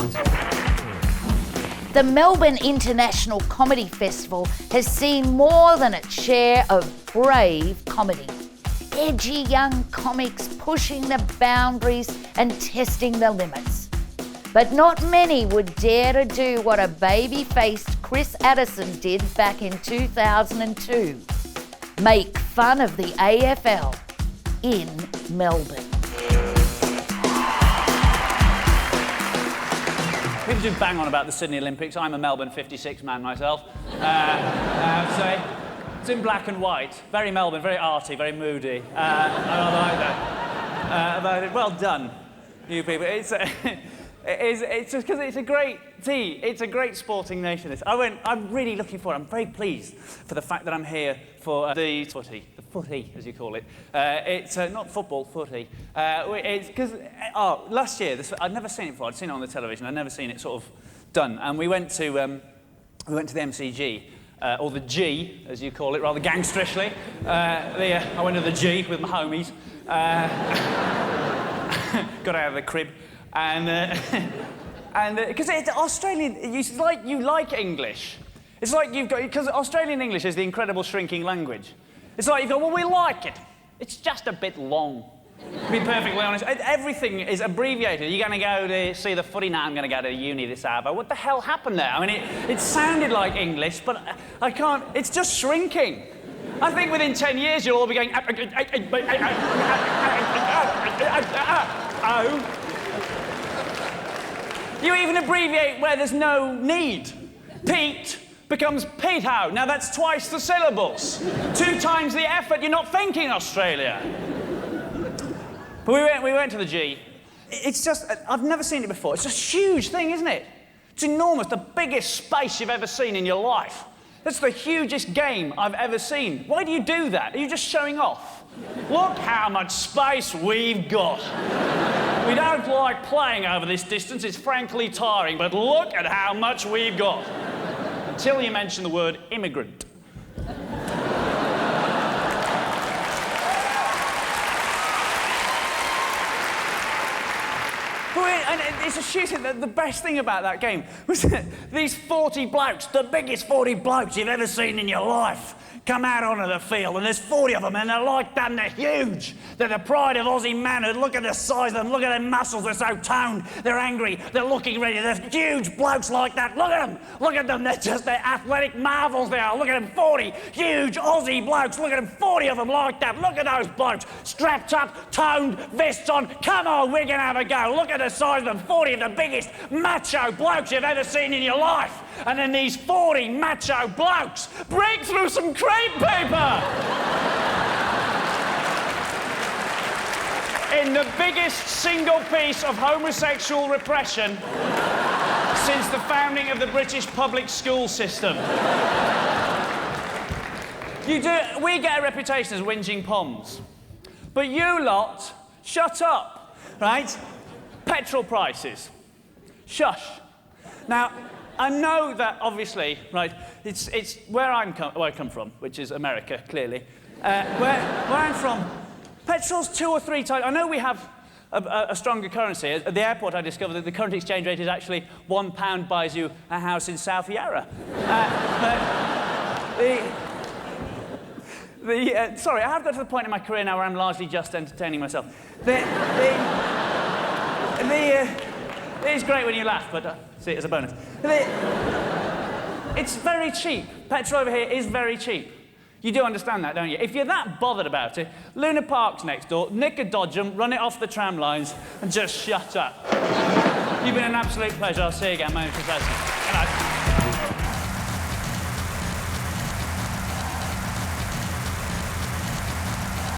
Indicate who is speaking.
Speaker 1: not.
Speaker 2: The Melbourne International Comedy Festival has seen more than its share of brave comedy. Edgy young comics pushing the boundaries and testing the limits. But not many would dare to do what a baby-faced Christ Addison did back in 2002. Make fun of the AFL in Melbourne.
Speaker 1: People do bang on about the Sydney Olympics. I'm a Melbourne 56 man myself. So it's in black and white. Very Melbourne, very arty, very moody. I like that. Well done, you people. It's just because it's a great it's a great sporting nation. I'm really looking forward. I'm very pleased for the fact that I'm here for the footy, as you call it. It's not football, footy. It's because last year I'd never seen it before. I'd seen it on the television. I'd never seen it sort of done. And we went to the MCG, or the G, as you call it, rather gangsterishly. I went to the G with my homies. Got out of the crib. And because it's Australian, it's like you like English. It's like you've got, because Australian English is the incredible shrinking language. It's like you go, well, we like it. It's just a bit long. To be perfectly honest, everything is abbreviated. You're going to go to see the footy now. I'm going to go to uni this hour. What the hell happened there? I mean, it sounded like English, but I can't. It's just shrinking. I think within 10 years you'll all be going. Oh. You even abbreviate where there's no need. Pete becomes Pete-ho. Now that's twice the syllables. 2 times the effort. You're not thinking Australia. But we went to the G. It's just, I've never seen it before. It's a huge thing, isn't it? It's enormous. The biggest space you've ever seen in your life. That's the hugest game I've ever seen. Why do you do that? Are you just showing off? Look how much space we've got. We don't like playing over this distance. It's frankly tiring, but look at how much we've got. Until you mention the word immigrant. And it's a shooting. The best thing about that game was that these 40 blokes, the biggest 40 blokes you've ever seen in your life, come out onto the field, and there's 40 of them, and they're like that, and they're huge. They're the pride of Aussie manhood. Look at the size of them. Look at their muscles. They're so toned. They're angry. They're looking ready. They're huge blokes like that. Look at them. Look at them. They're athletic marvels they are. Look at them, 40 huge Aussie blokes. Look at them, 40 of them like that. Look at those blokes. Strapped up, toned, vests on. Come on, we're going to have a go. Look at the size of them, 40 of the biggest macho blokes you've ever seen in your life. And then these 40 macho blokes break through some crepe paper! In the biggest single piece of homosexual repression since the founding of the British public school system. We get a reputation as whinging poms. But you lot, shut up, right? Petrol prices. Shush. Now, I know that, obviously, right, it's where I come from, which is America, clearly. Where I'm from, petrol's 2 or 3 times... I know we have a stronger currency. At the airport, I discovered that the current exchange rate is actually £1 buys you a house in South Yarra. Sorry, I have got to the point in my career now where I'm largely just entertaining myself. It's great when you laugh, but see it as a bonus. It's very cheap. Petrol over here is very cheap. You do understand that, don't you? If you're that bothered about it, Luna Park's next door, nick a Dodgem, run it off the tram lines, and just shut up. You've been an absolute pleasure. I'll see you again. My name's Christ Addison.